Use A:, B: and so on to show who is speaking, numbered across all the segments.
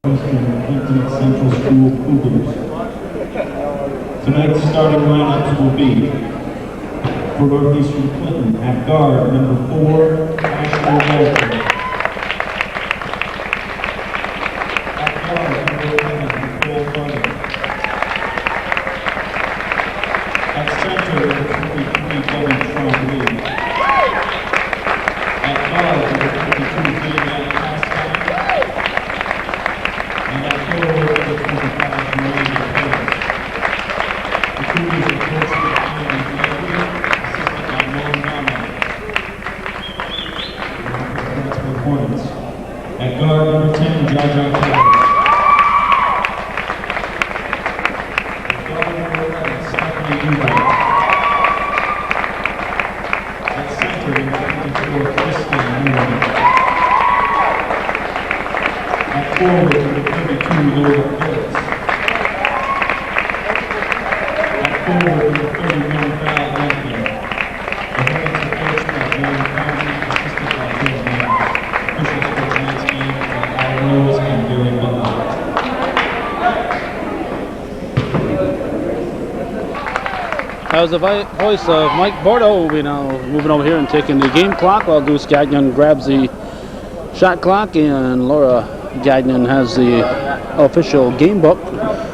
A: Clinton Central School Cougars. Tonight's starting lineups will be for Northeastern Clinton at guard, number 4, Ashley Walter. At guard, number 11, Nicole Bunny. At center, number 23, Devin Trombley. At guard, number 52, Danielle Castine. And at forward, number 25, Maria Perez. The Cougars are coached by Andy Blakely, assisted by Lauren Mama. The Hornets. At guard, number 10, Jaja Perez. At guard, number 11, Stephanie Duval. At center, number 54, Kristen Moore. At forward, number 32, Laura Phillips. At forward, number 31, Val Lincoln. The Hornets are coached by John Conley, assisted by Bill Mann. Officials for tonight's game are Al Rose and Gary Butler.
B: That was the voice of Mike Bordeaux. We now moving over here and taking the game clock while Goose Gagnon grabs the shot clock, and Laura Gagnon has the official game book.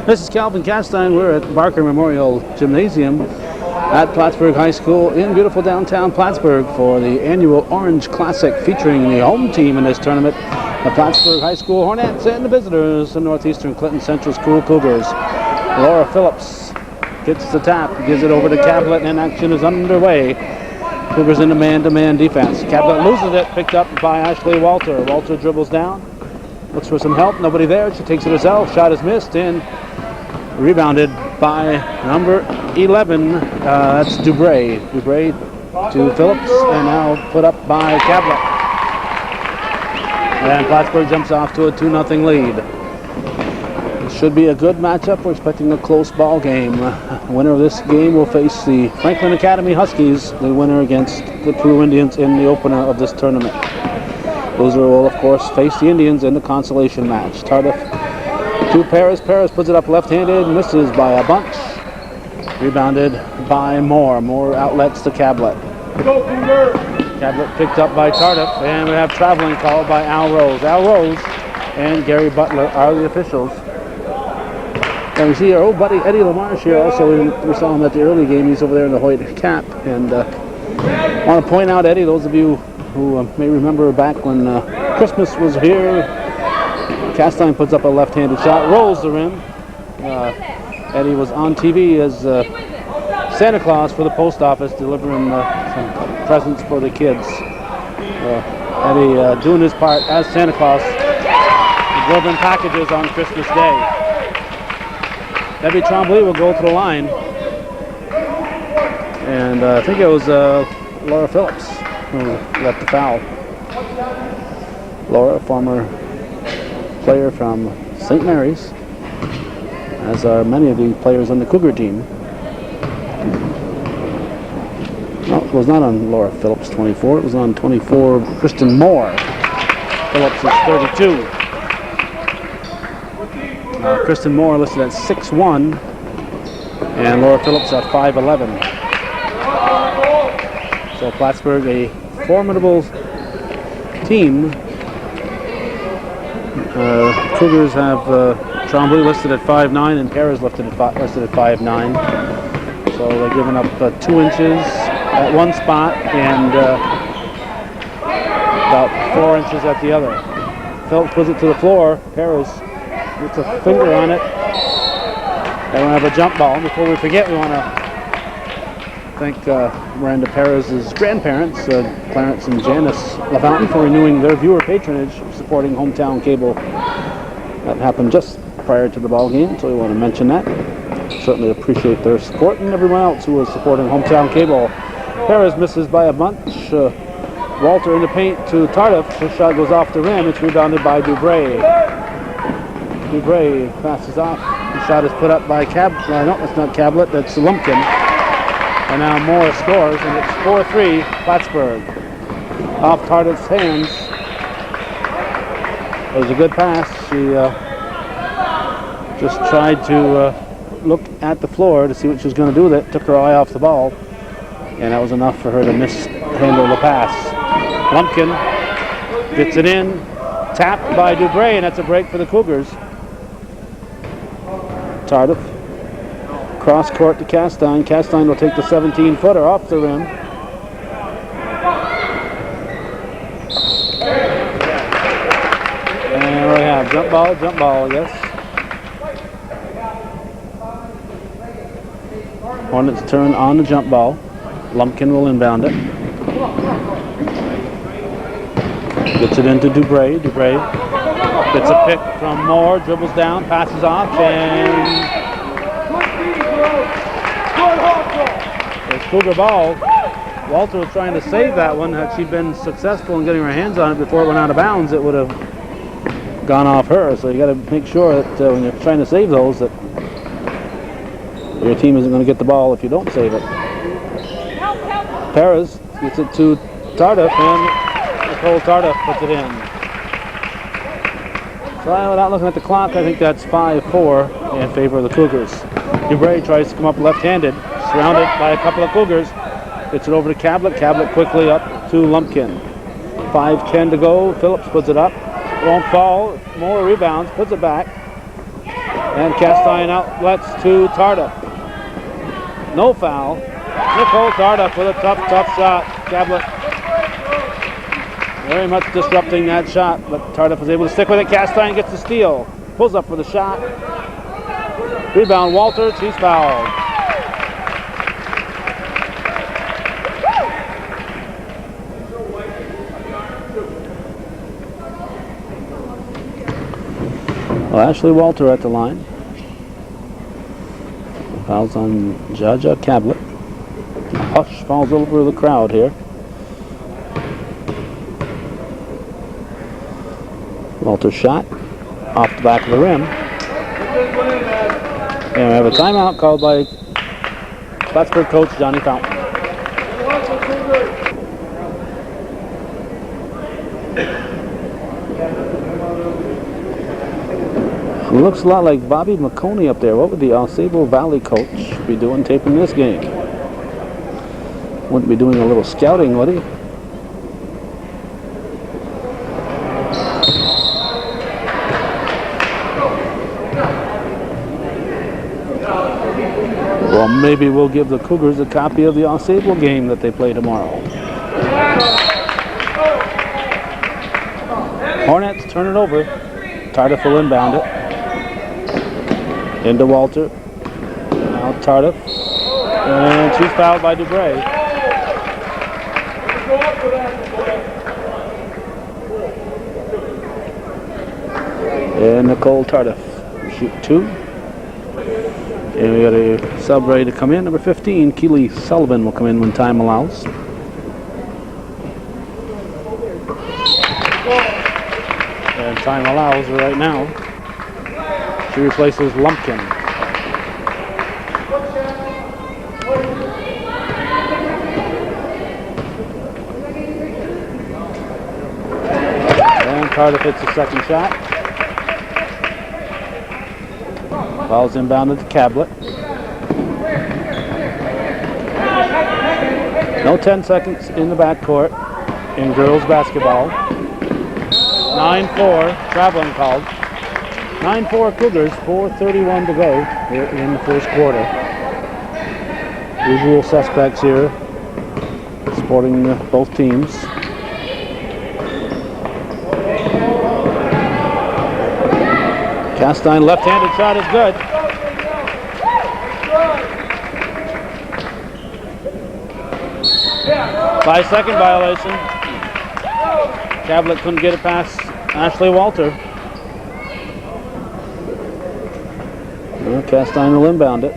B: This is Calvin Castine. We're at Barker Memorial Gymnasium at Plattsburgh High School in beautiful downtown Plattsburgh for the annual Orange Classic, featuring the home team in this tournament, the Plattsburgh High School Hornets, and the visitors, the Northeastern Clinton Central School Cougars. Laura Phillips gets the tap, gives it over to Cablet, and action is underway. Cougars in a man-to-man defense. Cablet loses it, picked up by Ashley Walter. Walter dribbles down, looks for some help, nobody there. She takes it herself, shot is missed, and rebounded by number 11. That's Dubray. Dubray to Phillips, and now put up by Cablet. And Plattsburgh jumps off to a 2-0 lead. Should be a good matchup. We're expecting a close ball game. The winner of this game will face the Franklin Academy Huskies, the winner against the Peru Indians in the opener of this tournament. Loser will, of course, face the Indians in the consolation match. Tardif to Perez. Perez puts it up left-handed, misses by a bunch. Rebounded by Moore. Moore outlets to Cablet. Cablet picked up by Tardif, and we have traveling called by Al Rose. Al Rose and Gary Butler are the officials. And we see our old buddy Eddie Lamarche here also. We saw him at the early game. He's over there in the Hoyt cap. And I want to point out, Eddie, those of you who may remember back when Christmas was here, Castine puts up a left-handed shot, rolls the rim. Eddie was on TV as Santa Claus for the post office, delivering some presents for the kids. Eddie doing his part as Santa Claus, delivering packages on Christmas Day. Debbie Trombley will go to the line, and I think it was Laura Phillips who left the foul. Laura, former player from St. Mary's, as are many of the players on the Cougar team. No, it was not on Laura Phillips' 24. It was on 24, Kristen Moore. Phillips is 32. Kristen Moore listed at 6'1", and Laura Phillips at 5'11". So Plattsburgh, a formidable team. Cougars have Trombley listed at 5'9", and Perez listed at 5'9". So they're giving up 2 inches at one spot and about 4 inches at the other. Phillips puts it to the floor. Perez gets a finger on it. They don't have a jump ball. Before we forget, we want to thank Miranda Perez's grandparents, Clarence and Janice LaFountain, for renewing their viewer patronage, supporting Hometown Cable. That happened just prior to the ball game, so we want to mention that. Certainly appreciate their support, and everyone else who is supporting Hometown Cable. Perez misses by a bunch. Walter in the paint to Tardif. His shot goes off the rim. It's rebounded by Dubray. Dubray passes off. The shot is put up by Cablet. No, that's not Cablet. That's Lumpkin. And now Moore scores, and it's 4-3 Plattsburgh. Off Tardif's hands. It was a good pass. She Just tried to look at the floor to see what she was going to do with it. Took her eye off the ball, and that was enough for her to mishandle the pass. Lumpkin gets it in, tapped by Dubray, and that's a break for the Cougars. Tardif, cross court to Castine. Castine will take the 17-footer off the rim. And we have jump ball, I guess. Hornets turn on the jump ball. Lumpkin will inbound it. Gets it into Dubray. Dubray gets a pick from Moore, dribbles down, passes off, and it's Cougar ball. Walter was trying to save that one. Had she been successful in getting her hands on it before it went out of bounds, it would have gone off her. So you got to make sure that when you're trying to save those, that your team isn't going to get the ball if you don't save it. Perez gets it to Tardif, and Nicole Tardif puts it in. So without looking at the clock, I think that's 5-4 in favor of the Cougars. Dubray tries to come up left-handed, surrounded by a couple of Cougars. Gets it over to Cablet. Cablet quickly up to Lumpkin. 5:10 to go. Phillips puts it up. Won't fall. More rebounds. Puts it back. And Castine outlets to Tardif. No foul. Nicole Tardif with a tough shot. Cablet very much disrupting that shot, but Tardif was able to stick with it. Castine gets the steal. Pulls up for the shot. Rebound Walter. She's fouled. Well, Ashley Walter at the line. Fouls on Jaja Cablet. Hush falls over the crowd here. Walter's shot off the back of the rim. And we have a timeout called by Plattsburgh coach Johnny Fountain. It looks a lot like Bobby McConey up there. What would the Sable Valley coach be doing taping this game? Wouldn't be doing a little scouting, would he? Well, maybe we'll give the Cougars a copy of the Sable game that they play tomorrow. Hornets turn it over. Tardif will inbound it. Into Walter. Now Tardif. And she's fouled by Dubray. And Nicole Tardif shoot 2. And we got a sub ready to come in. Number 15, Keely Sullivan will come in when time allows. And time allows right now. She replaces Lumpkin. And Tardif hits the second shot. Ball's inbounded to Cablet. No 10 seconds in the backcourt in girls basketball. 9-4, traveling called. 9-4 Cougars, 4:31 to go here in the first quarter. Usual suspects here, supporting both teams. Castine left-handed shot is good. Five-second violation. Cablet couldn't get it past Ashley Walter. Well, Castine will inbound it.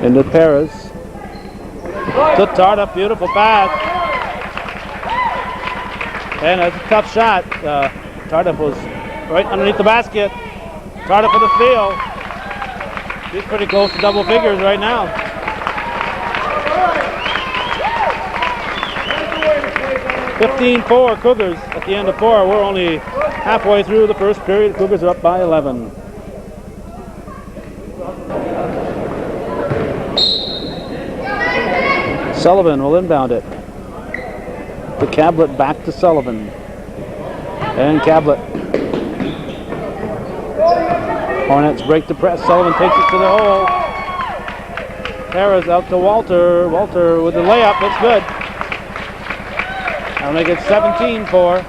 B: Into Perez. To Tardif, beautiful pass. And it's a tough shot. Tardif was right underneath the basket. Tardif for the steal. He's pretty close to double figures right now. .15-4 Cougars at the end of 4. We're only Halfway through the first period, Cougars are up by 11. Sullivan will inbound it. The Cablet back to Sullivan. And Cablet. Hornets break the press. Sullivan takes it to the hole. Perez out to Walter. Walter with the layup. That's good. That'll make it 17-4.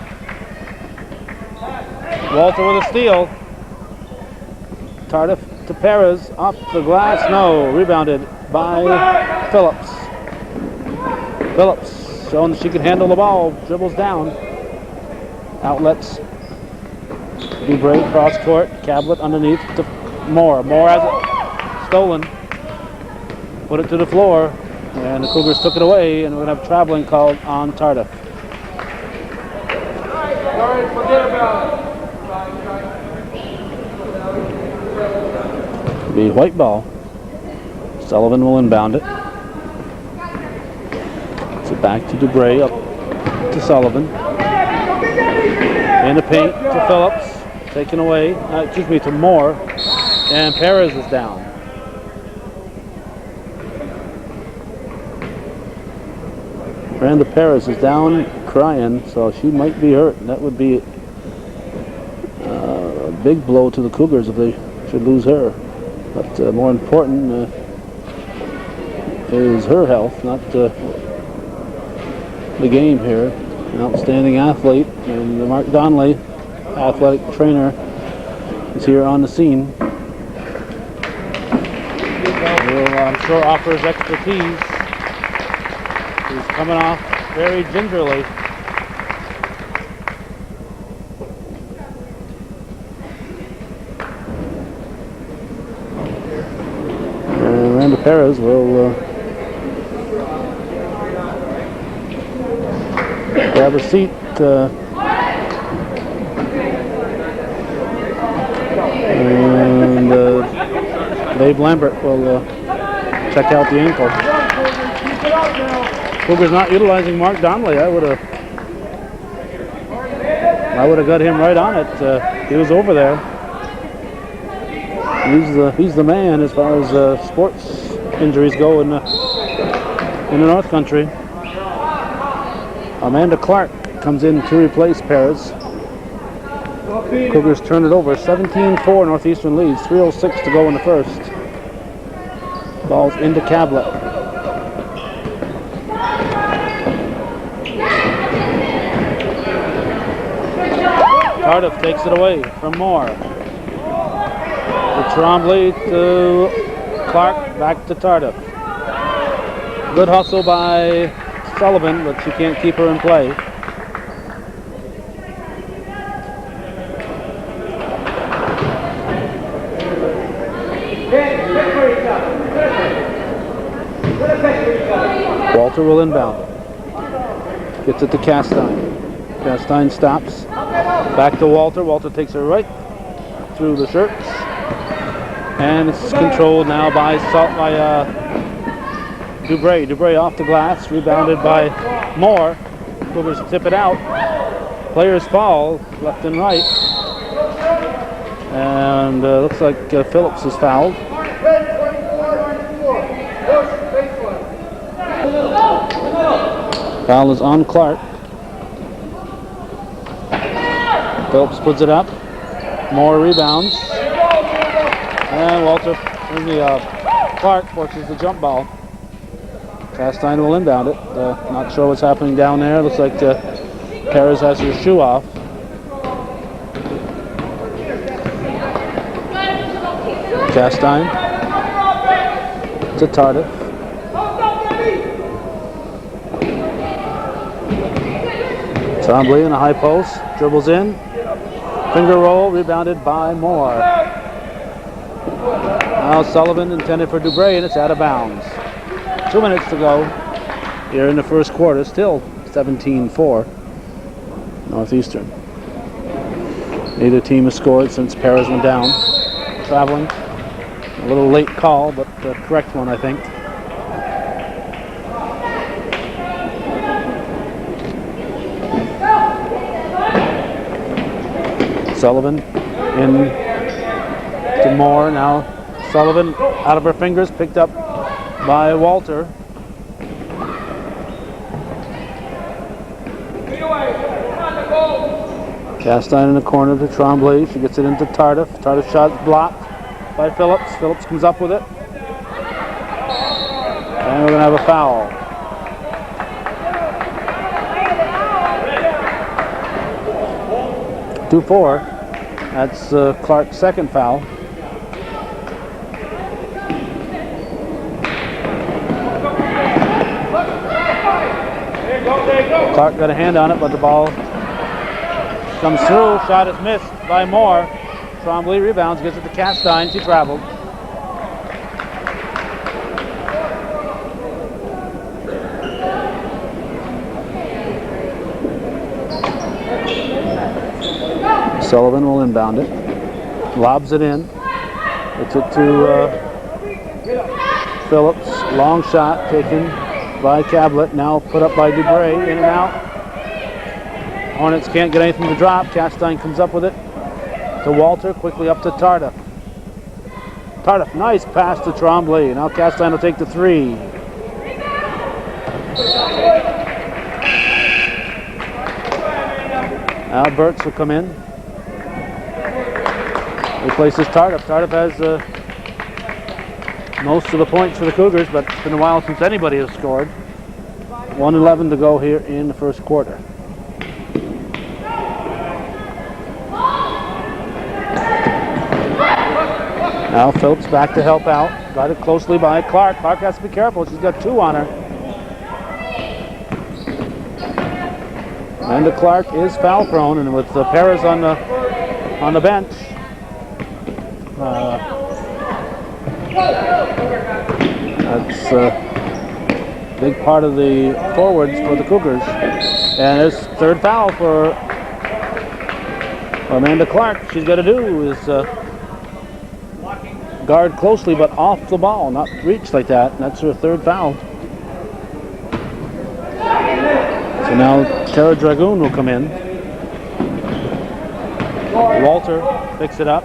B: Walter with a steal. Tardif to Perez. Off the glass. No. Rebounded by Phillips. Phillips showing that she can handle the ball. Dribbles down. Outlets. Dubray cross court. Cablet underneath to Moore. Moore has it stolen. Put it to the floor. And the Cougars took it away. And we're going to have traveling called on Tardif. Be white ball. Sullivan will inbound it. So back to Dubray, up to Sullivan. In the paint to Phillips. Taken away, to Moore. And Perez is down. Miranda Perez is down crying, so she might be hurt. That would be a big blow to the Cougars if they should lose her. But more important is her health, not the game here. An outstanding athlete, and Mark Donnelly, athletic trainer, is here on the scene. He'll, I'm sure, offer his expertise. He's coming off very gingerly. And Miranda Perez will grab a seat. And Dave Lambert will check out the ankle. Cougars not utilizing Mark Donnelly. I would have got him right on it. He was over there. He's the man as far as sports injuries go in the North Country. Amanda Clark comes in to replace Perez. Cougars turn it over. 17-4 Northeastern leads. 3:06 to go in the first. Ball's into Cablet. Tardif takes it away from Moore. To Trombley to Clark, back to Tardif. Good hustle by Sullivan, but she can't keep her in play. Walter will inbound. Gets it to Castine. Castine stops. Back to Walter. Walter takes her right through the shirts. And it's controlled now by Dubray. Dubray off the glass. Rebounded by Moore. Cougars tip it out. Players fall left and right. And looks like Phillips is fouled. Foul is on Clark. Phillips puts it up. Moore rebounds. And Clark forces the jump ball. Castine will inbound it. Not sure what's happening down there. Looks like Perez has her shoe off. Castine to Tardif. Trombley in a high post. Dribbles in. Finger roll. Rebounded by Moore. Now Sullivan intended for Dubray, and it's out of bounds. 2 minutes to go here in the first quarter. Still 17-4 Northeastern. Neither team has scored since Perez went down. Traveling. A little late call, but the correct one, I think. Sullivan in to Moore. Now Sullivan out of her fingers, picked up by Walter. Castine in the corner to Tremblay. She gets it into Tardif. Tardif shot blocked by Phillips. Phillips comes up with it. And we're going to have a foul. Two-4. That's Clark's second foul. Clark got a hand on it, but the ball comes through. Shot is missed by Moore. Tremblay rebounds, gets it to Castine. She traveled. Sullivan will inbound it. Lobs it in. Gets it to Phillips. Long shot taken by Cablet. Now put up by Dubray. In and out. Hornets can't get anything to drop. Castine comes up with it to Walter. Quickly up to Tardif. Tardif, nice pass to Tremblay. Now Castine will take the three. Now Burtz will come in. Replaces Tardif. Tardif has most of the points for the Cougars, but it's been a while since anybody has scored. 1:11 to go here in the first quarter. Now Phillips back to help out. Got it closely by Clark. Clark has to be careful. She's got two on her. Amanda Clark is foul prone, and with Perez on the bench, that's a big part of the forwards for the Cougars. And this third foul for Amanda Clark. She's got to do is guard closely, but off the ball, not reach like that. And that's her third foul. So now Tara Dragoon will come in. Walter picks it up.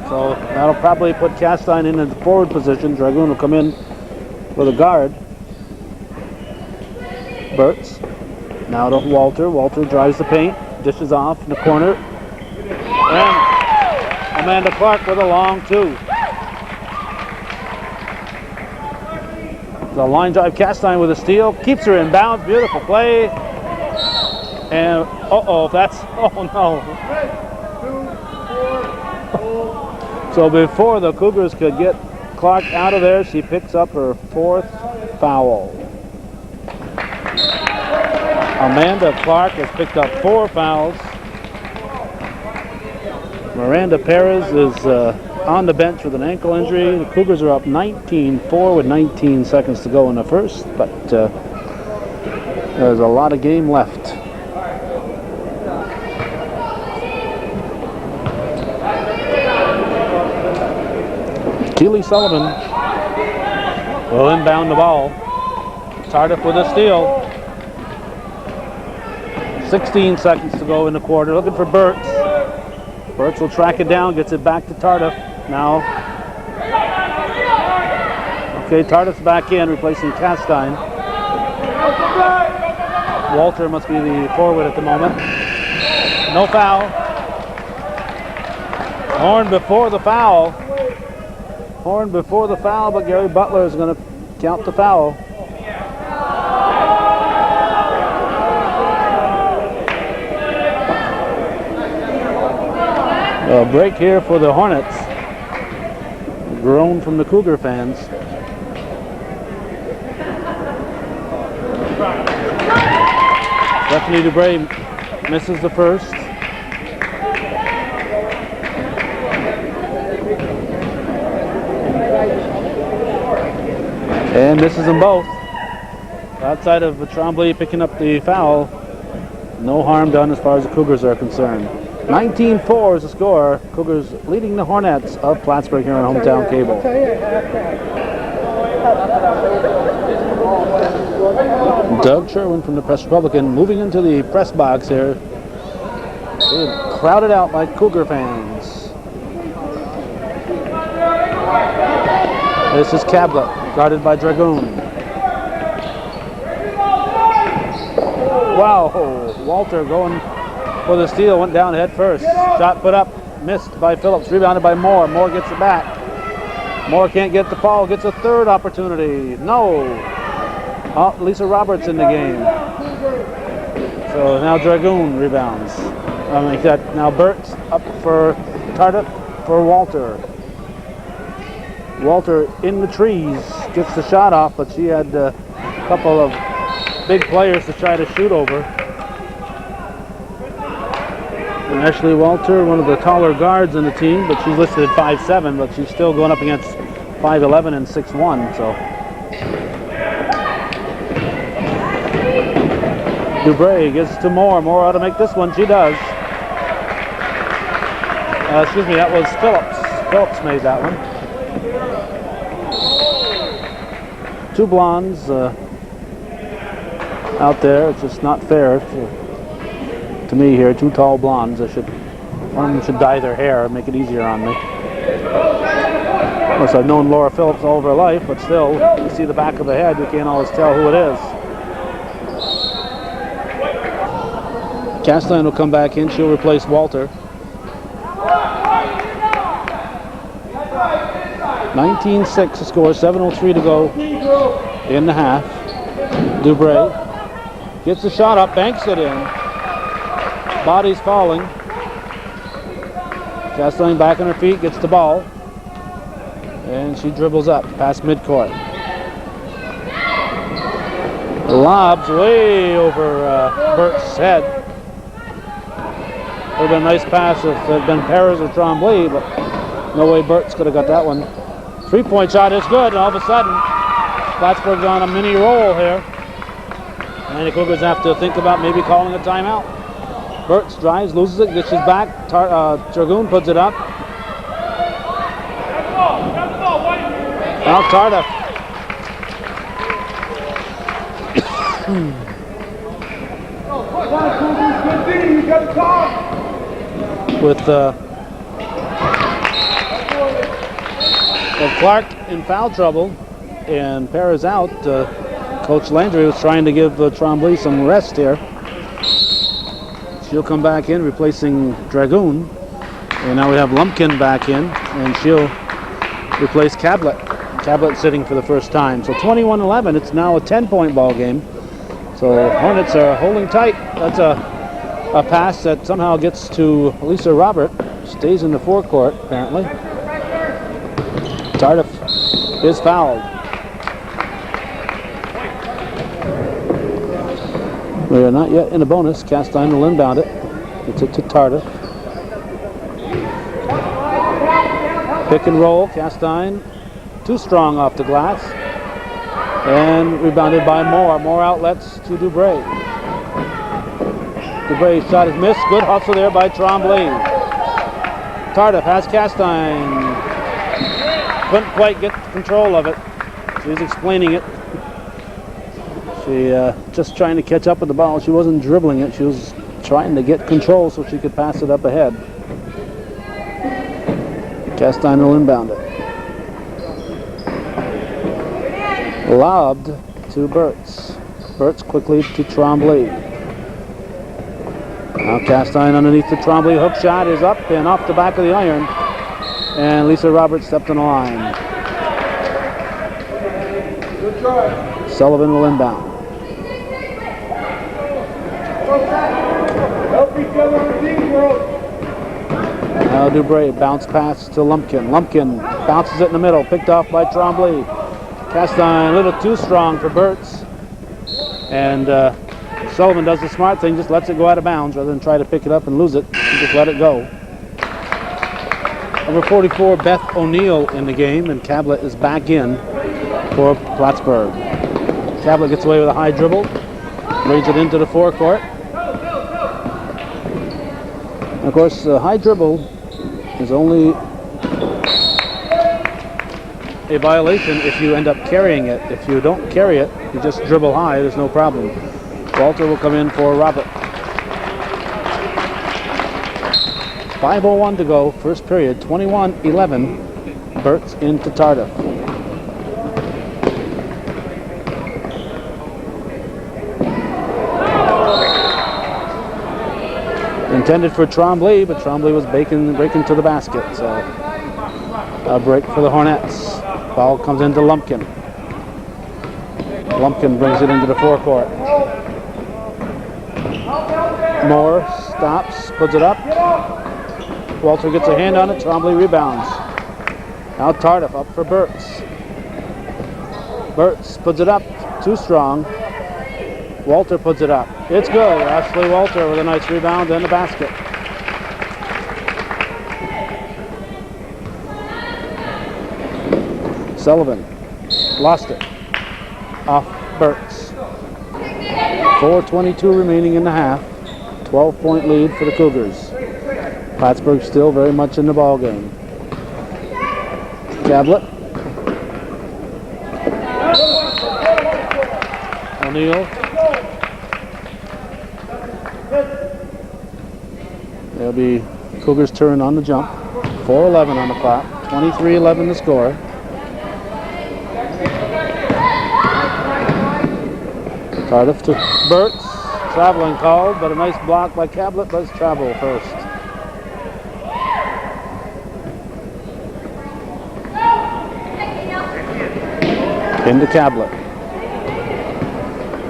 B: So that'll probably put Castine in the forward position. Dragoon will come in with a guard. Burtz. Now to Walter. Walter drives the paint. Dishes off in the corner. And Amanda Clark with a long two. The line drive. Castine with a steal. Keeps her in bounds. Beautiful play. And no. So before the Cougars could get Clark out of there, she picks up her fourth foul. Amanda Clark has picked up 4 fouls. Miranda Perez is on the bench with an ankle injury. The Cougars are up 19-4 with 19 seconds to go in the first, but there's a lot of game left. Keely Sullivan will inbound the ball. Tardif with a steal. 16 seconds to go in the quarter. Looking for Burtz. Burtz will track it down, gets it back to Tardif. Now, okay, Tardif's back in, replacing Castine. Walter must be the forward at the moment. No foul. Horn before the foul. Horn before the foul, but Gary Butler is going to count the foul. A break here for the Hornets. A groan from the Cougar fans. Stephanie Dubray misses the first. And misses them both. Outside of Tremblay picking up the foul, no harm done as far as the Cougars are concerned. 19-4 is the score. Cougars leading the Hornets of Plattsburgh here on Hometown Cable. Doug Sherwin from the Press Republican moving into the press box here. Good crowded out by Cougar fans. This is Cablet, guarded by Dragoon. Wow, Walter going for the steal, went down head first. Shot put up, missed by Phillips, rebounded by Moore. Moore gets it back. Moore can't get the foul, gets a third opportunity. No. Oh, Lisa Roberts in the game. So now Dragoon rebounds. Now Burt's up for Tardif for Walter. Walter in the trees, gets the shot off, but she had a couple of big players to try to shoot over. And Ashley Walter, one of the taller guards in the team, but she's listed at 5'7", but she's still going up against 5'11" and 6'1", so. Dubray gets to Moore. Moore ought to make this one. She does. Excuse me, that was Phillips. Phillips made that one. Two blondes out there. It's just not fair to me here. Two tall blondes. One of them should dye their hair and make it easier on me. Of course, I've known Laura Phillips all of her life, but still, you see the back of the head, you can't always tell who it is. Castine will come back in. She'll replace Walter. 19-6 the score, 7:03 to go in the half. Dubray gets the shot up, banks it in. Body's falling. Castine back on her feet, gets the ball. And she dribbles up past midcourt. Lobs way over Burt's head. Would have been a nice pass if it had been Perez or Tremblay, but no way Burt's could have got that one. Three-point shot is good, and all of a sudden, Plattsburgh's on a mini roll here. And the Cougars have to think about maybe calling a timeout. Burt's drives, loses it, gets his back. Dragoon puts it up. Now Tardif. With Clark in foul trouble and Perez out, Coach Landry was trying to give Tremblay some rest here. She'll come back in, replacing Dragoon. And now we have Lumpkin back in, and she'll replace Cablet. Cablet sitting for the first time. So 21-11, it's now a 10-point ball game. So Hornets are holding tight. That's a pass that somehow gets to Lisa Robert. Stays in the forecourt, apparently. Tardif is fouled. We are not yet in a bonus. Castine will inbound it. It's it to Tardif. Pick and roll. Castine too strong off the glass. And rebounded by Moore. Moore outlets to Dubray. Dubray's shot is missed. Good hustle there by Tremblay. Tardif has Castine. Couldn't quite get control of it. She was explaining it. She just trying to catch up with the ball. She wasn't dribbling it. She was trying to get control so she could pass it up ahead. Castine will inbound it. Lobbed to Burt's. Burt's quickly to Tremblay. Now Castine underneath the Tremblay hook shot is up and off the back of the iron. And Lisa Roberts stepped on the line. Good try. Sullivan will inbound. Help each other on the team, world. Now Dubray, bounce pass to Lumpkin. Lumpkin bounces it in the middle, picked off by Tremblay. Castine a little too strong for Burt's. And Sullivan does the smart thing, just lets it go out of bounds rather than try to pick it up and lose it. Just let it go. Number 44, Beth O'Neill in the game, and Cablet is back in for Plattsburgh. Cablet gets away with a high dribble, brings it into the forecourt. And of course, the high dribble is only a violation if you end up carrying it. If you don't carry it, you just dribble high, there's no problem. Walter will come in for Robert. 5:01 to go, first period, 21-11. Burt's into Tardif. Intended for Trombley, but Trombley was breaking to the basket. So a break for the Hornets. Ball comes into Lumpkin. Lumpkin brings it into the forecourt. Moore stops, puts it up. Walter gets a hand on it. Trombley rebounds. Now Tardif up for Burt's. Burt's puts it up. Too strong. Walter puts it up. It's good. Ashley Walter with a nice rebound and the basket. Sullivan lost it. Off Burt's. 4:22 remaining in the half. 12-point lead for the Cougars. Plattsburgh still very much in the ball game. Tablet. O'Neal. It'll be Cougars' turn on the jump. 4:11 on the clock. 23-11 the score. Tardif to Burt's. Traveling called, but a nice block by Cablet does travel first. Into Cablet.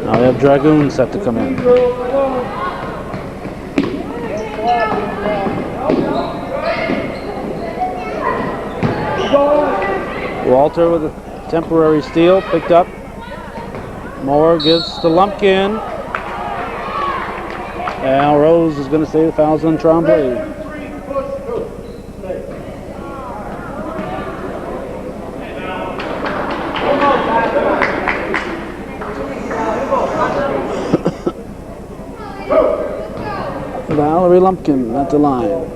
B: Now we have Dragoon set to come in. Walter with a temporary steal, picked up. Moore gives to Lumpkin. And Rose is going to say the foul's on Trombley. Valerie Lumpkin at the line.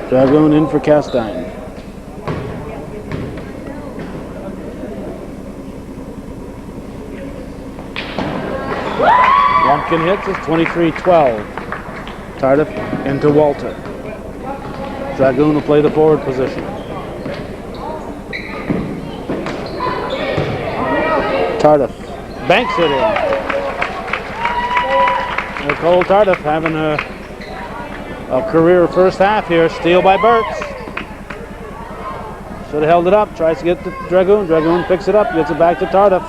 B: Dragoon in for Castine. Lumpkin hits is 23-12. Tardif into Walter. Dragoon will play the forward position. Tardif banks it in. Nicole Tardif having a career first half here. Steal by Burt's. Should have held it up. Tries to get to Dragoon. Dragoon picks it up. Gets it back to Tardif.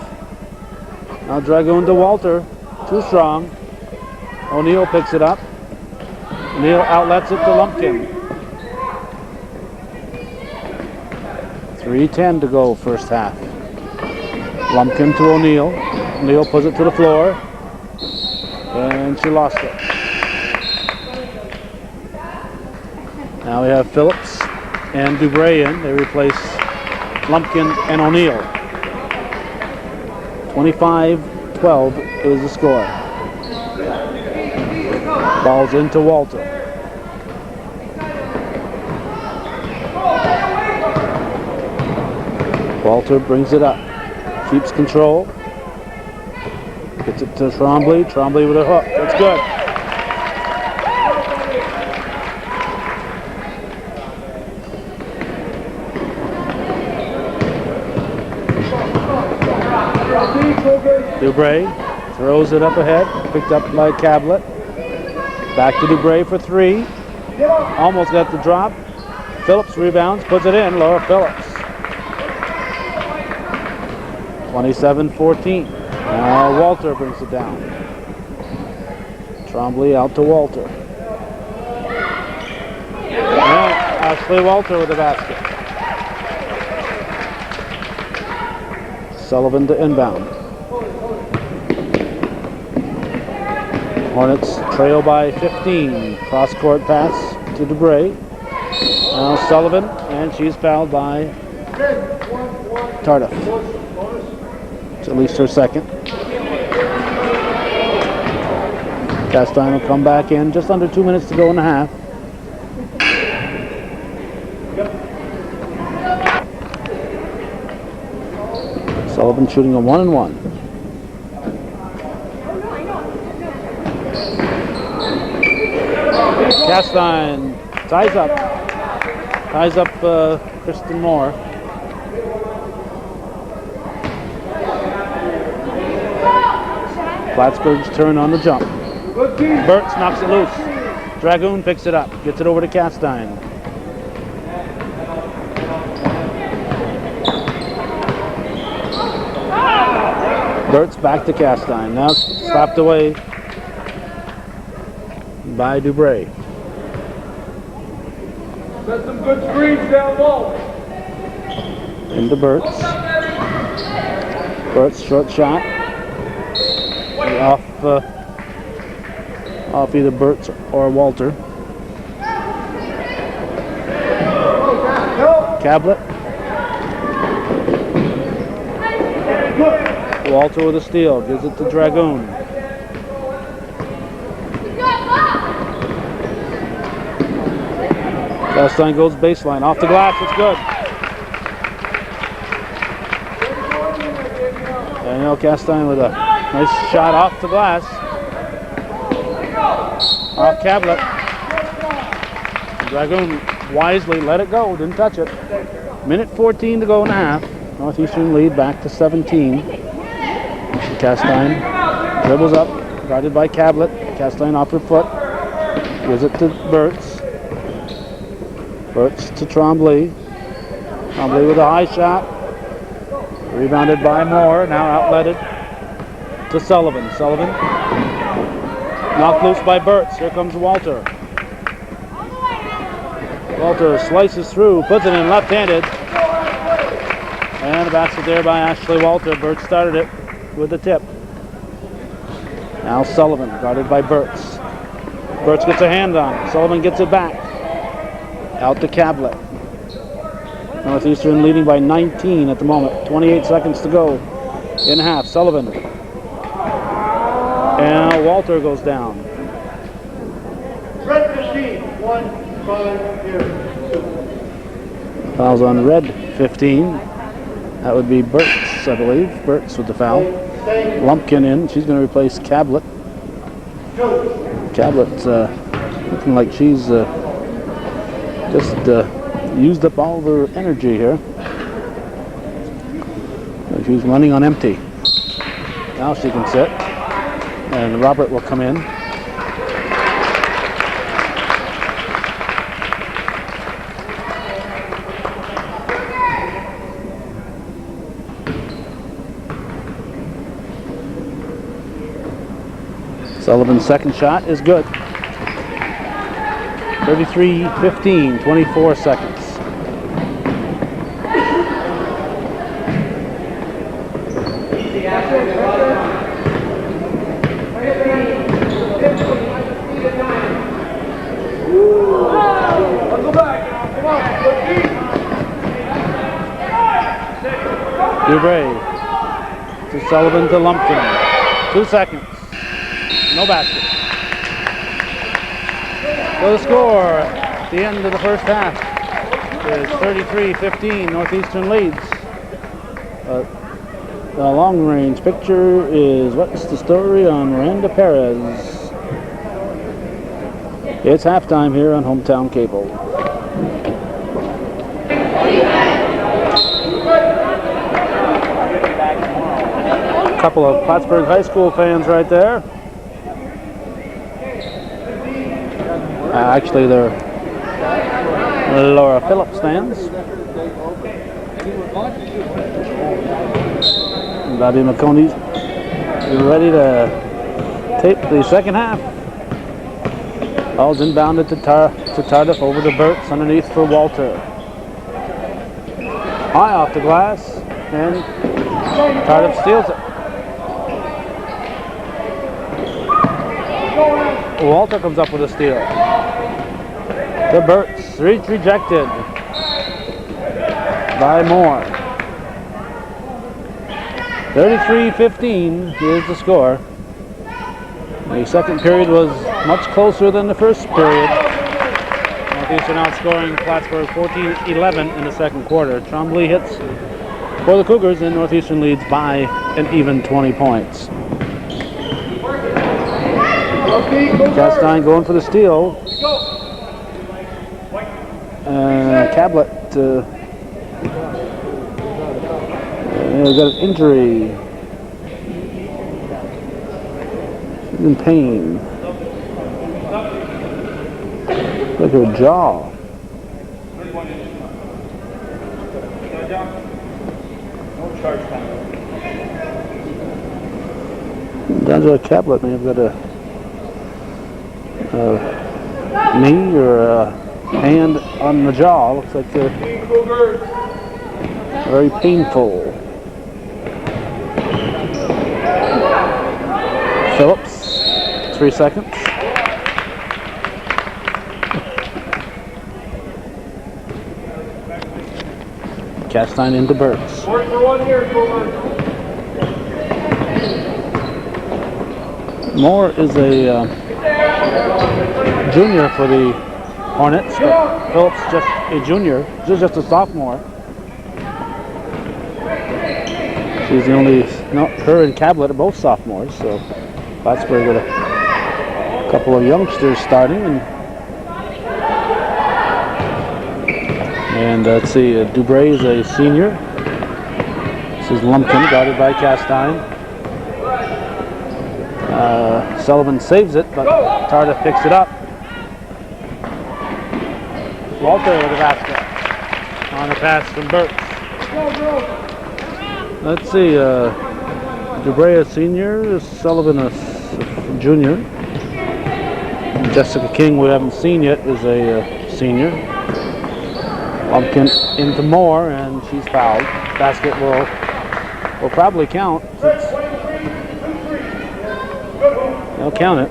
B: Now Dragoon to Walter. Too strong. O'Neal picks it up. O'Neal outlets it to Lumpkin. 3:10 to go first half. Lumpkin to O'Neal. O'Neal puts it to the floor. And she lost it. Now we have Phillips and Dubray in. They replace Lumpkin and O'Neal. 25-12 is the score. Ball's into Walter. Walter brings it up. Keeps control. Gets it to Trombley. Trombley with a hook. That's good. Dubray throws it up ahead. Picked up by Cablet. Back to Dubray for three. Almost got the drop. Phillips rebounds. Puts it in. Laura Phillips. 27-14. Now Walter brings it down. Trombley out to Walter. And Ashley Walter with the basket. Sullivan to inbound. Hornets trail by 15. Cross-court pass to Dubray. Now Sullivan, and she's fouled by Tardif. It's at least her second. Castine will come back in. Just under 2 minutes to go in the half. Sullivan shooting a 1-1. Castine ties up Kristen Moore. Plattsburgh's turn on the jump. Burtz knocks it loose. Dragoon picks it up, gets it over to Castine. Burtz back to Castine. Now slapped away by Dubray.
C: Set some good screens down low.
B: Into Burtz. Burtz short shot. Off either Burtz or Walter. Cablet. Walter with a steal, gives it to Dragoon. Castine goes baseline, off the glass, it's good. Daniel Castine with a nice shot off the glass. Off Cablet. Dragoon wisely let it go, didn't touch it. Minute 14 to go and a half. Northeastern lead back to 17. Castine dribbles up, guarded by Cablet. Castine off her foot. Gives it to Burtz. Burtz to Tremblay. Tremblay with a high shot. Rebounded by Moore, now outletted to Sullivan. Sullivan knocked loose by Burtz. Here comes Walter. Walter slices through, puts it in left-handed. And a basket there by Ashley Walter. Burtz started it with the tip. Now Sullivan, guarded by Burtz. Burtz gets a hand on it. Sullivan gets it back. Out to Cablet. Northeastern leading by 19 at the moment. 28 seconds to go in half. Sullivan. And Walter goes down.
C: Red 15, 1-5 here.
B: Fouls on red 15. That would be Burtz, I believe. Burtz with the foul. Lumpkin in. She's going to replace Cablet. Cablet's looking like she's just used up all of her energy here. She's running on empty. Now she can sit. And Robert will come in. Sullivan's second shot is good. 33-15, 24 seconds. Dubray to Sullivan to Lumpkin. 2 seconds. No basket. So the score at the end of the first half is 33-15. Northeastern leads. The long-range picture is what's the story on Miranda Perez. It's halftime here on Hometown Cable. A couple of Plattsburgh High School fans right there. Actually, they're Laura Phillips fans. Buddy McConey's ready to tape the second half. Ball's inbounded to Tardif over to Burtz, underneath for Walter. High off the glass, and Tardif steals it. Walter comes up with a steal. To Burtz, reach rejected by Moore. 33-15 is the score. The second period was much closer than the first period. Northeastern outscoring Plattsburgh 14-11 in the second quarter. Tremblay hits for the Cougars, and Northeastern leads by an even 20 points. Castine going for the steal. Cablet got an injury. She's in pain. Look at her jaw. Angela Cablet may have got a knee or a hand on the jaw. Looks like very painful. Phillips, 3 seconds. Castine into Burks.
C: Work for 1 here, Cougars.
B: Moore is a junior for the Hornets, but Phillips just a junior. She's just a sophomore. She's the only, no, her and Cablet are both sophomores, so Plattsburgh got a couple of youngsters starting. And let's see, Dubray is a senior. This is Lumpkin, guarded by Castine. Sullivan saves it, but Tardif picks it up. Walter with the basket on a pass from Burks. Let's see, Dubray a senior, Sullivan a junior. Jessica King, we haven't seen yet, is a senior. Lumpkin into Moore, and she's fouled. Basket will probably count. They'll count it.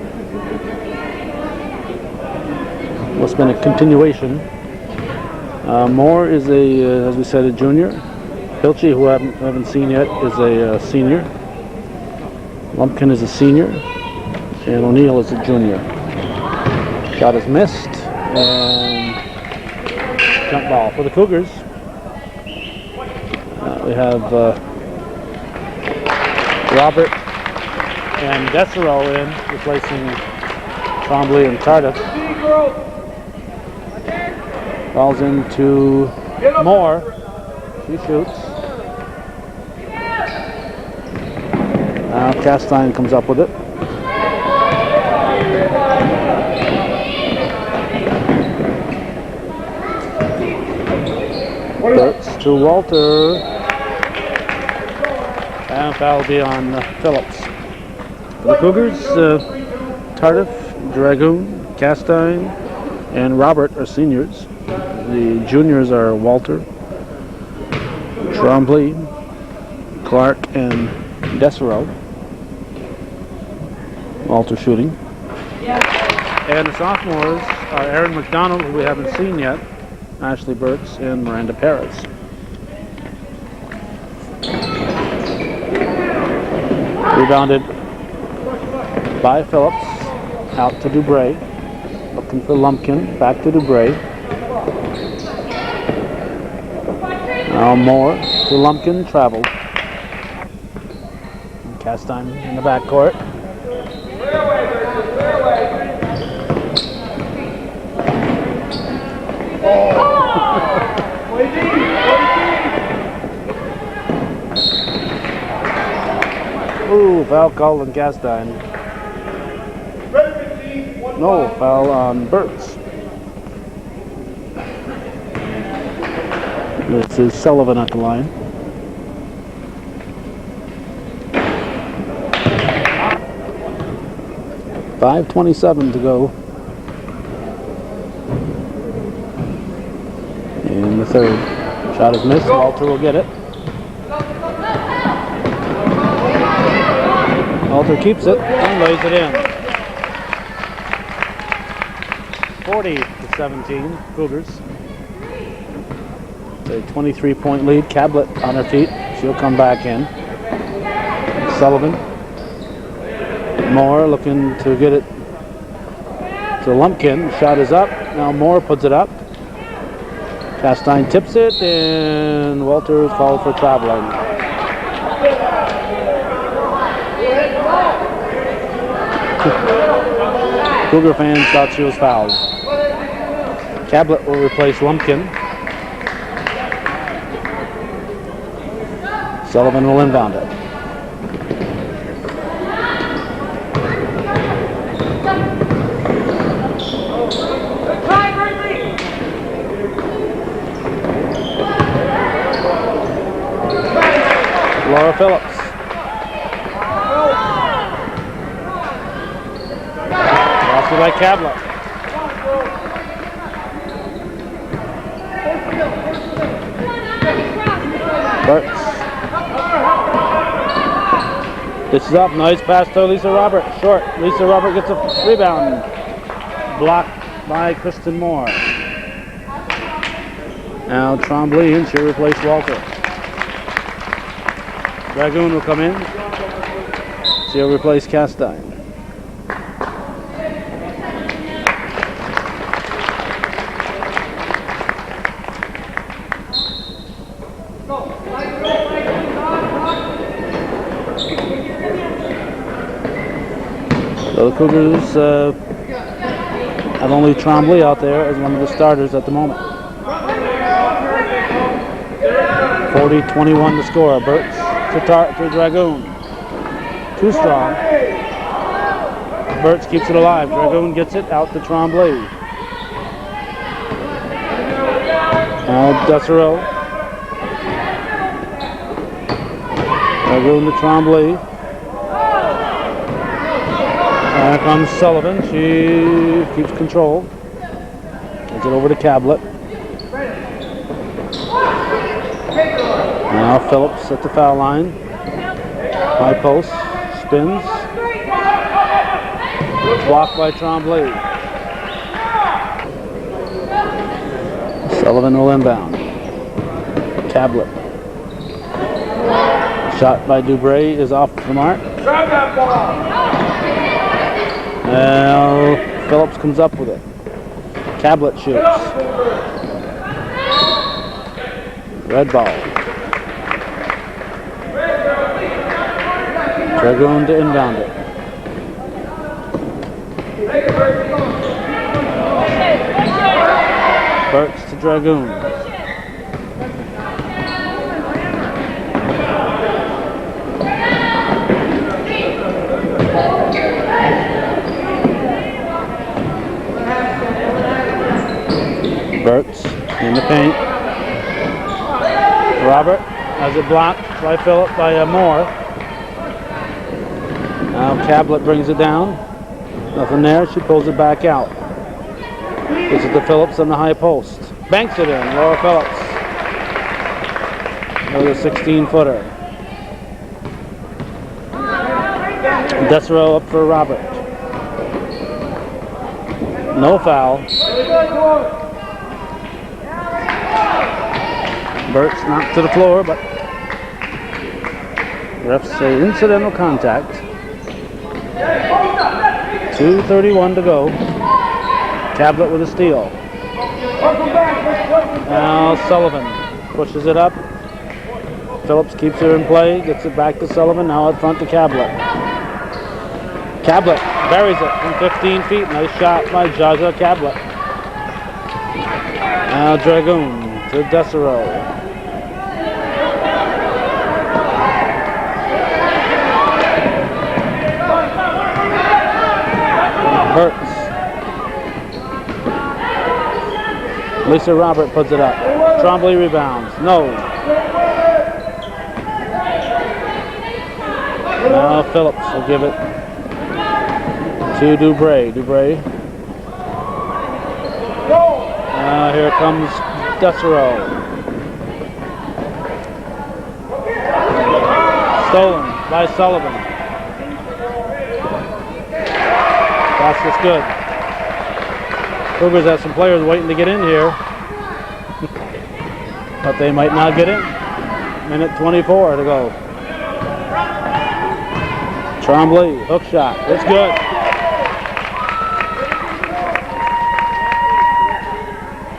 B: Must have been a continuation. Moore is as we said, a junior. Hilchey, who I haven't seen yet, is a senior. Lumpkin is a senior, and O'Neill is a junior. Shot is missed, and jump ball for the Cougars. We have Robert and Dessereau in, replacing Trombley and Tardif. Falls into Moore. She shoots. Now Castine comes up with it. Burks to Walter. And foul will be on Phillips. For the Cougars, Tardif, Dragoon, Castine, and Robert are seniors. The juniors are Walter, Trombley, Clark, and Dessereau. Walter shooting. And the sophomores are Aaron McDonald, who we haven't seen yet, Ashley Burks, and Miranda Perez. Rebounded by Phillips, out to Dubray, looking for Lumpkin, back to Dubray. Now Moore to Lumpkin, traveled. And Castine in the backcourt. Ooh, foul called on Castine. No, foul on Burks. This is Sullivan at the line. .5:27 to go in the third. Shot is missed. Walter will get it. Walter keeps it and lays it in. 40-17, Cougars. It's a 23-point lead. Cablet on her feet. She'll come back in. Sullivan. Moore looking to get it to Lumpkin. Shot is up. Now Moore puts it up. Castine tips it, and Walters fouled for traveling. Cougar fans thought she was fouled. Cablet will replace Lumpkin. Sullivan will inbound it. Laura Phillips. Lost it by Cablet. Burks. This is up. Nice pass to Lisa Robert. Short. Lisa Robert gets a rebound. Blocked by Kristen Moore. Now Trombley, and she'll replace Walter. Dragoon will come in. She'll replace Castine. So the Cougars have only Trombley out there as one of the starters at the moment. 40-21 to score. Burks to Dragoon. Too strong. Burks keeps it alive. Dragoon gets it out to Trombley. Now Dessereau. Dragoon to Trombley. Here comes Sullivan. She keeps control. Gets it over to Cablet. Now Phillips at the foul line. High post. Spins. Blocked by Trombley. Sullivan will inbound. Cablet. Shot by Dubray is off the mark.
C: Grab that ball.
B: Now Phillips comes up with it. Cablet shoots. Red ball. Dragoon to inbound it. Burks to Dragoon. Burks in the paint. Robert has it blocked by Phillips by Moore. Now Cablet brings it down. Nothing there. She pulls it back out. This is the Phillips on the high post. Banks it in. Laura Phillips. Another 16-footer. Dessereau up for Robert. No foul. Burks knocked to the floor, but refs say incidental contact. 2:31 to go. Cablet with a steal. Now Sullivan pushes it up. Phillips keeps her in play, gets it back to Sullivan, now out front to Cablet. Cablet buries it from 15 feet. Nice shot by Jaja Cablet. Now Dragoon to Dessereau. Burks. Lisa Robert puts it up. Trombley rebounds. No. Now Phillips will give it to Dubray. Dubray. Here comes Dessereau. Stolen by Sullivan. Pass is good. Cougars have some players waiting to get in here, but they might not get in. Minute 24 to go. Trombley, hook shot. It's good.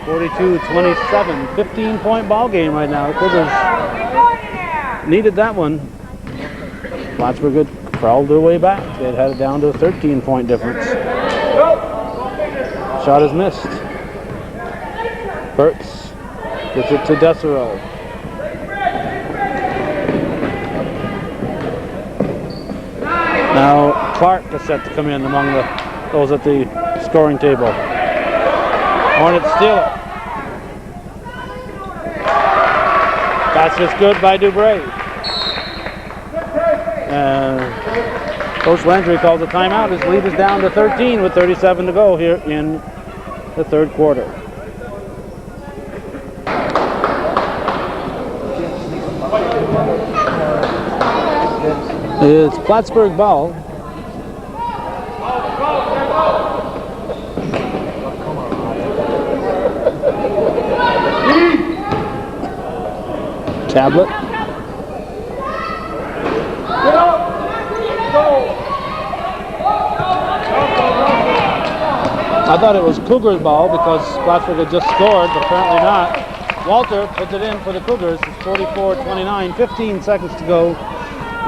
B: 42-27, 15-point ball game right now. The Cougars needed that one. Plattsburgh had crawled their way back. They'd had it down to a 13-point difference. Shot is missed. Burtz gets it to Desero. Now Clark is set to come in among those at the scoring table. Hornets steal it. That's just good by Dubray. Coach Landry calls a timeout. His lead is down to 13 with 37 to go here in the third quarter. It's Plattsburgh ball. Tablet. I thought it was Cougars ball because Plattsburgh had just scored, but apparently not. Walter puts it in for the Cougars. It's 44-29, 15 seconds to go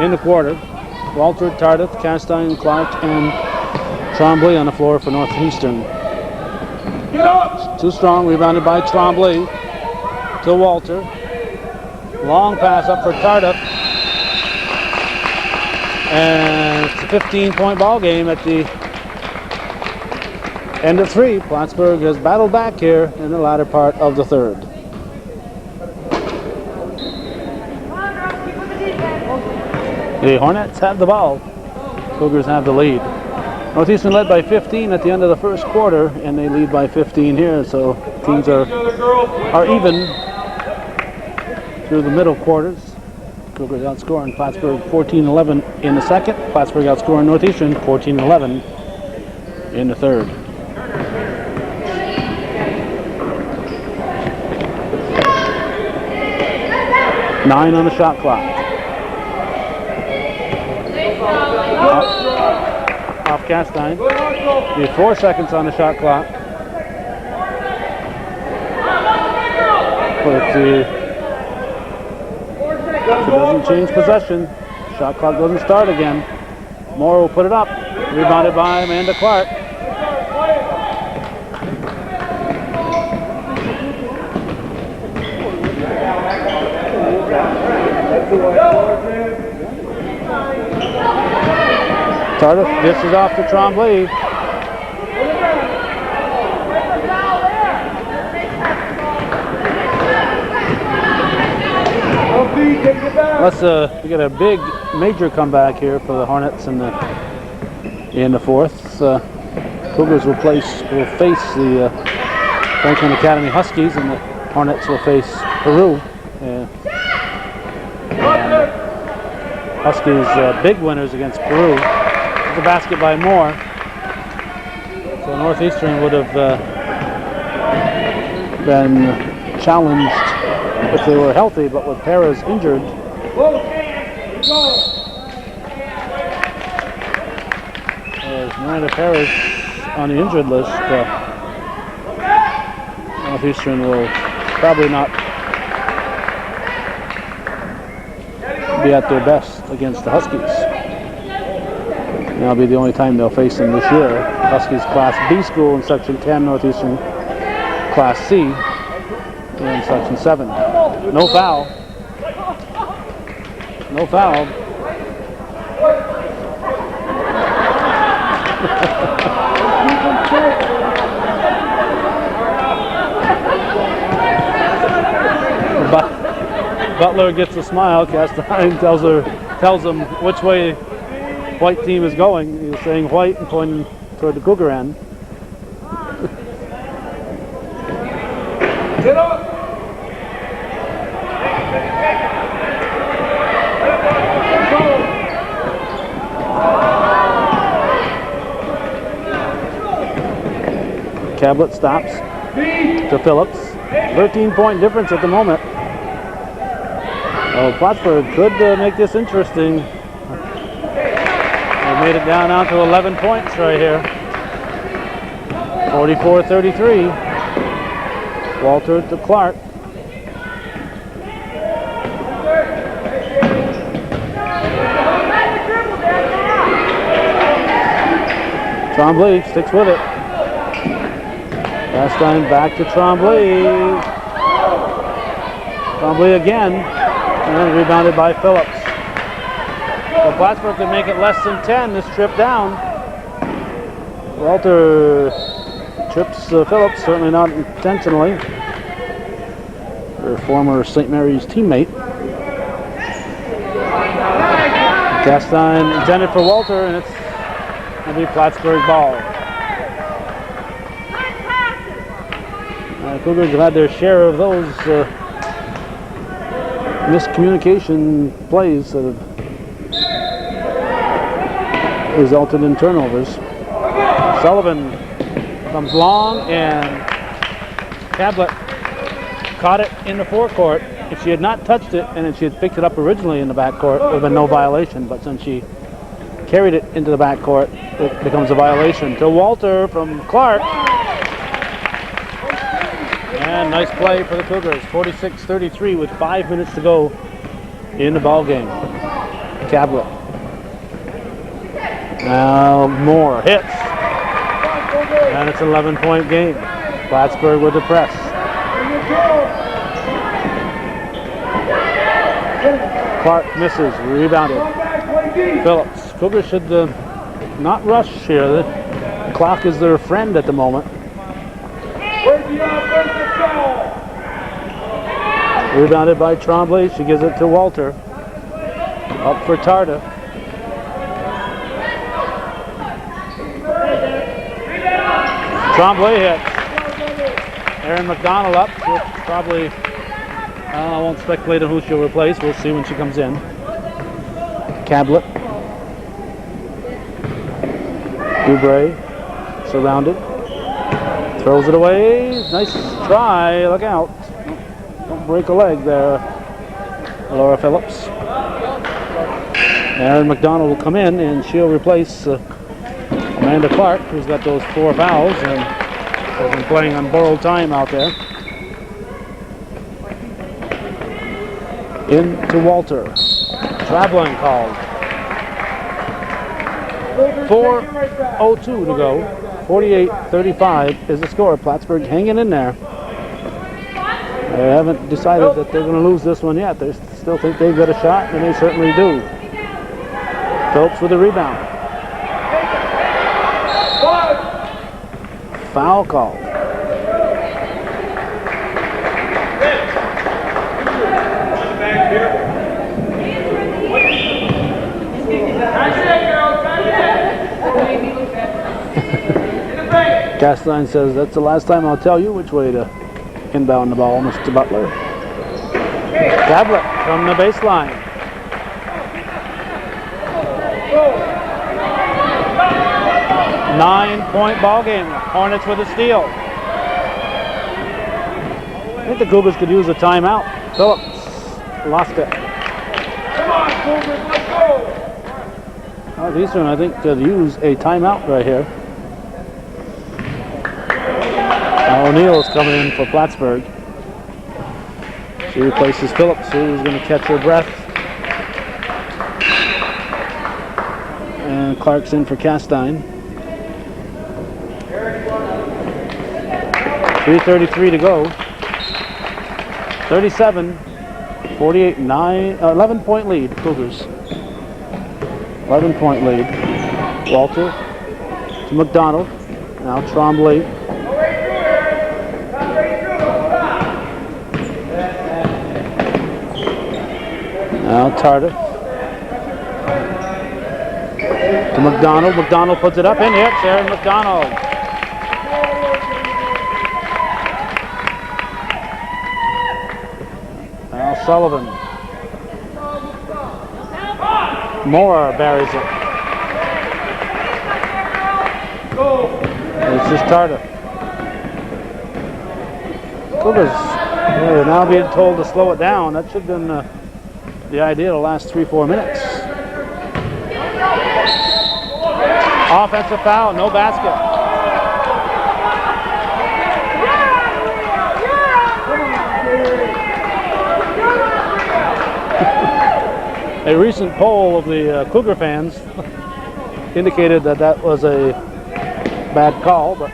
B: in the quarter. Walter, Tardif, Castine, Clark, and Tremblay on the floor for Northeastern. Too strong, rebounded by Tremblay to Walter. Long pass up for Tardif. And it's a 15-point ball game at the end of three. Plattsburgh has battled back here in the latter part of the third. The Hornets have the ball. Cougars have the lead. Northeastern led by 15 at the end of the first quarter, and they lead by 15 here, so teams are even through the middle quarters. Cougars outscoring Plattsburgh 14-11 in the second. Plattsburgh outscoring Northeastern 14-11 in the third. Nine on the shot clock. Off Castine. We have 4 seconds on the shot clock. But it doesn't change possession. Shot clock doesn't start again. Moore will put it up. Rebounded by Amanda Clark. Tardif dishes off to Tremblay. Let's we get a big major comeback here for the Hornets in the fourth. Cougars will face the Franklin Academy Huskies, and the Hornets will face Peru. Huskies big winners against Peru. The basket by Moore. So Northeastern would have been challenged if they were healthy, but with Perez injured, there's Miranda Perez on the injured list. Northeastern will probably not be at their best against the Huskies. That'll be the only time they'll face them this year. Huskies Class B school in Section 10, Northeastern Class C in Section 7. No foul. No foul. Butler gets a smile. Castine tells him which way white team is going. He was saying white and pointing toward the Cougar end. Get up! Cablet stops to Phillips. 13-point difference at the moment. Oh, Plattsburgh could make this interesting. They made it down now to 11 points right here. 44-33. Walter to Clark. Tremblay sticks with it. Last time back to Tremblay. Tremblay again. And rebounded by Phillips. So Plattsburgh could make it less than 10 this trip down. Walter trips Phillips, certainly not intentionally. Her former St. Mary's teammate. Castine intended for Walter, and it's going to be Plattsburgh ball. Cougars have had their share of those miscommunication plays that have resulted in turnovers. Sullivan comes long, and Cablet caught it in the forecourt. If she had not touched it, and if she had picked it up originally in the backcourt, it would have been no violation. But since she carried it into the backcourt, it becomes a violation. To Walter from Clark. And nice play for the Cougars. 46-33 with 5 minutes to go in the ball game. Cablet. Now Moore hits. And it's an 11-point game. Plattsburgh with the press. Clark misses, rebounded. Phillips. Cougars should not rush here. The clock is their friend at the moment. Rebounded by Tremblay. She gives it to Walter. Up for Tarda. Tremblay hits. Erin McDonald up. She'll probably, I won't speculate on who she'll replace. We'll see when she comes in. Cablet. Dubray. Surrounded. Throws it away. Nice try. Look out. Don't break a leg there. Laura Phillips. Erin McDonald will come in, and she'll replace Amanda Clark, who's got those 4 fouls and has been playing on borrowed time out there. In to Walter. Traveling called. 4:02 to go. 48-35 is the score. Plattsburgh hanging in there. They haven't decided that they're going to lose this one yet. They still think they've got a shot, and they certainly do. Phillips with a rebound. Foul call. Castine says, that's the last time I'll tell you which way to inbound the ball, Mr. Butler. Tablet from the baseline. Nine-point ball game. Hornets with a steal. I think the Cougars could use a timeout. Phillips lost it.
C: Come on, Cougars, let's go!
B: Northeastern, I think, could use a timeout right here. O'Neill is coming in for Plattsburgh. She replaces Phillips, who's going to catch her breath. And Clark's in for Castine. 3:33 to go. 37, 48, 11-point lead, Cougars. 11-point lead. Walter to McDonald. Now Tremblay. Now Tarda to McDonald. McDonald puts it up and hits. Erin McDonald. Now Sullivan. Moore buries it. It's just Tarda. Cougars now being told to slow it down. That should have been the idea to last 3-4 minutes. Offensive foul, no basket. A recent poll of the Cougar fans indicated that that was a bad call, but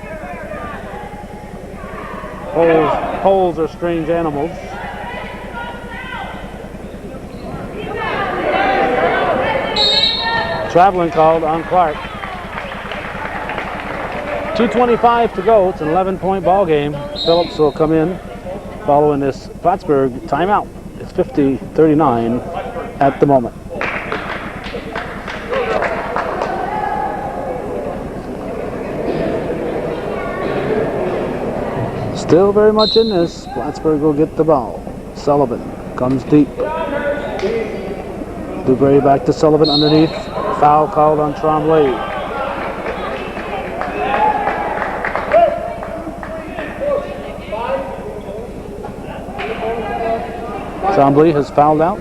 B: polls are strange animals. Traveling called on Clark. 2:25 to go. It's an 11-point ball game. Phillips will come in following this Plattsburgh timeout. It's 50-39 at the moment. Still very much in this. Plattsburgh will get the ball. Sullivan comes deep. Dubray back to Sullivan underneath. Foul called on Tremblay. Tremblay has fouled out.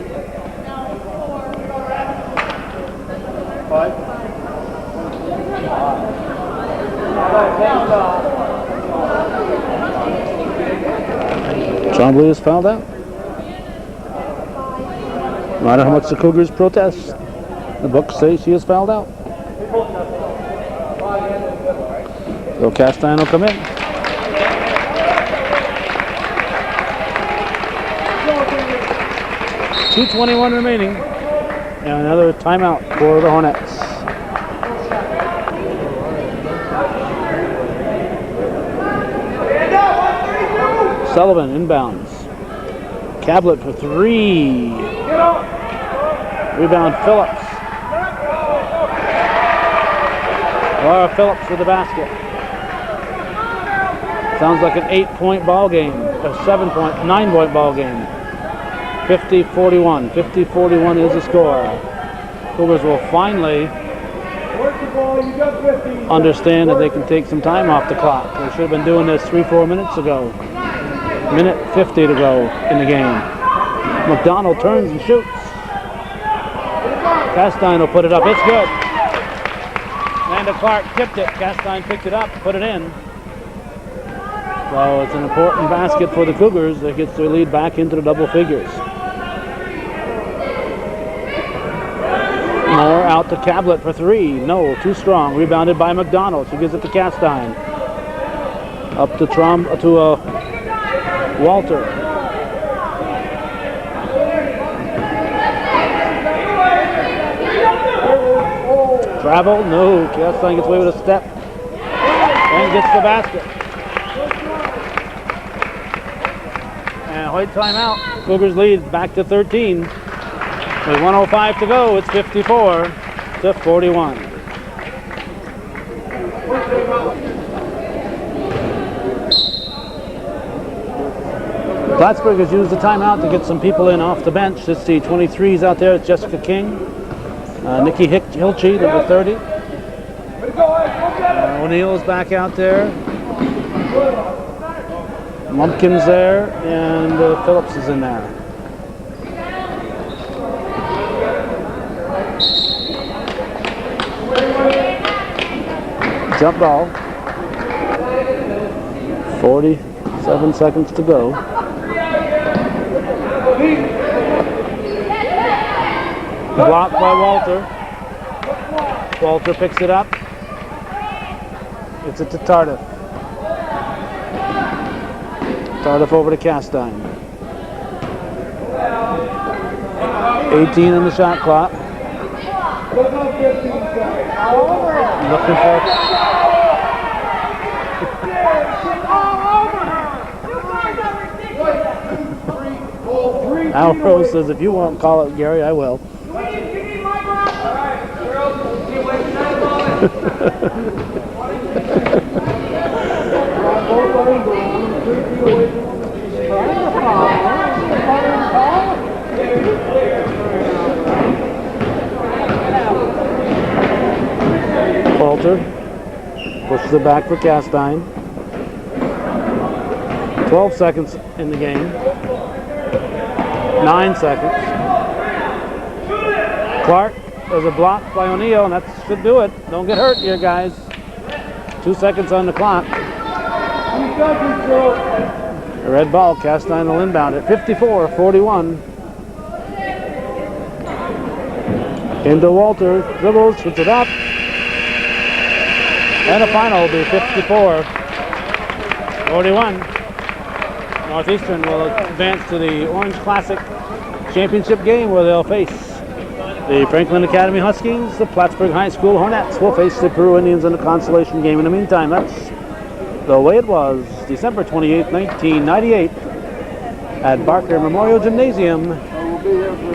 B: Tremblay is fouled out. No matter how much the Cougars protest, the books say she is fouled out. So Castine will come in. .221 remaining. And another timeout for the Hornets. Sullivan inbounds. Cablet for three. Rebound Phillips. Laura Phillips with the basket. Sounds like an 8-point ball game. A 9-point ball game. 50-41. 50-41 is the score. Cougars will finally understand that they can take some time off the clock. They should have been doing this 3-4 minutes ago. Minute 50 to go in the game. McDonald turns and shoots. Castine will put it up. It's good. Amanda Clark tipped it. Castine picked it up, put it in. So it's an important basket for the Cougars that gets their lead back into the double figures. Moore out to Cablet for three. No, too strong. Rebounded by McDonald. She gives it to Castine. Up to Walter. Travel, no. Castine gets away with a step and gets the basket. And Hoyt timeout. Cougars lead back to 13. With 1:05 to go, it's 54-41. Plattsburgh has used the timeout to get some people in off the bench. Let's see, 23s out there. It's Jessica King. Nikki Hilchey, number 30. O'Neill's back out there. Lumpkin's there, and Phillips is in there. Jump ball. 47 seconds to go. Blocked by Walter. Walter picks it up. Gets it to Tardif. Tardif over to Castine. 18 on the shot clock. Looking for Al Rose says, if you won't call it, Gary, I will. Walter pushes it back for Castine. 12 seconds in the game. 9 seconds. Clark, there's a block by O'Neill, and that should do it. Don't get hurt here, guys. 2 seconds on the clock. A red ball, Castine will inbound it. 54-41. Into Walter, dribbles, puts it up. And the final will be 54-41. Northeastern will advance to the Orange Classic Championship game where they'll face the Franklin Academy Huskies. The Plattsburgh High School Hornets will face the Peru Indians in a consolation game. In the meantime, that's the way it was December 28, 1998 at Barker Memorial Gymnasium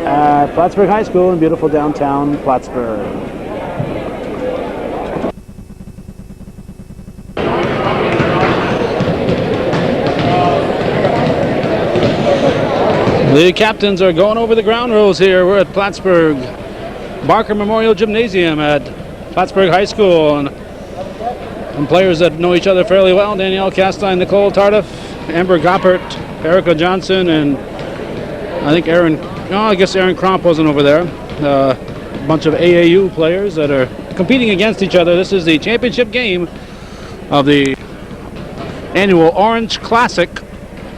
B: at Plattsburgh High School in beautiful downtown Plattsburgh. The captains are going over the ground rules here. We're at Plattsburgh Barker Memorial Gymnasium at Plattsburgh High School. And players that know each other fairly well: Danielle Castine, Nicole Tardif, Amber Goppert, Erica Johnson, and I think Aaron Cromp wasn't over there. A bunch of AAU players that are competing against each other. This is the championship game of the annual Orange Classic,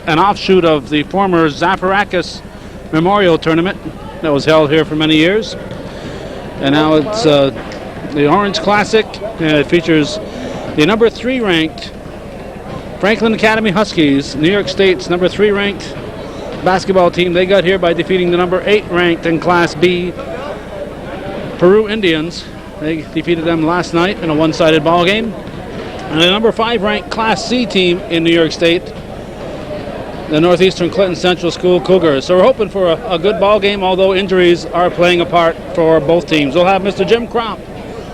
B: an offshoot of the former Zaferakis Memorial Tournament that was held here for many years. And now it's the Orange Classic, and it features the number 3 ranked Franklin Academy Huskies, New York State's number 3 ranked basketball team. They got here by defeating the number 8 ranked in Class B Peru Indians. They defeated them last night in a one-sided ball game. And the number 5 ranked Class C team in New York State, the Northeastern Clinton Central School Cougars. So we're hoping for a good ball game, although injuries are playing a part for both teams. We'll have Mr. Jim Cromp,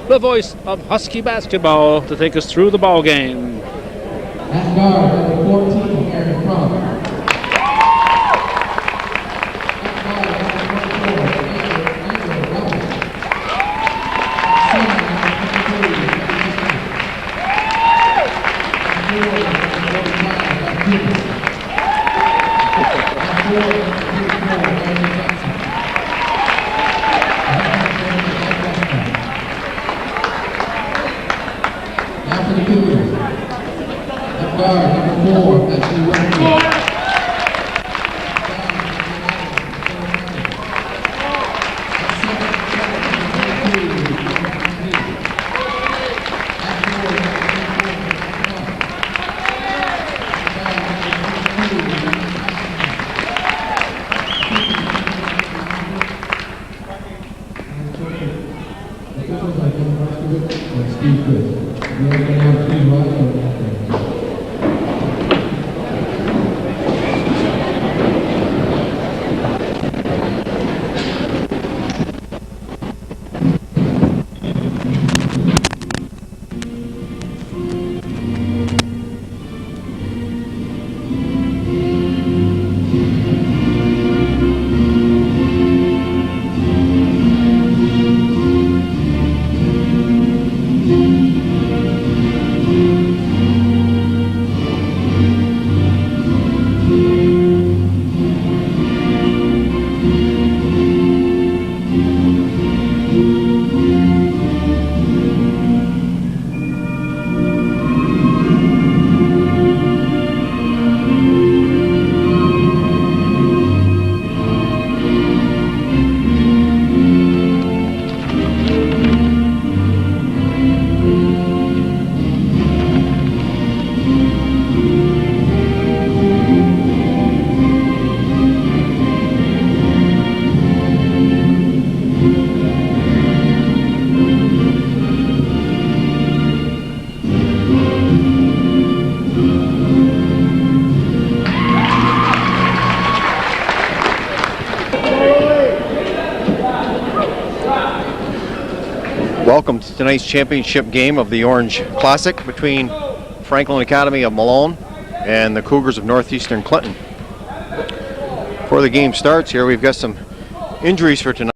B: the voice of Husky basketball, to take us through the ball game.
A: At guard, number 14, Aaron Crump.
D: Welcome to tonight's championship game of the Orange Classic between Franklin Academy of Malone and the Cougars of Northeastern Clinton. Before the game starts here, we've got some injuries for tonight.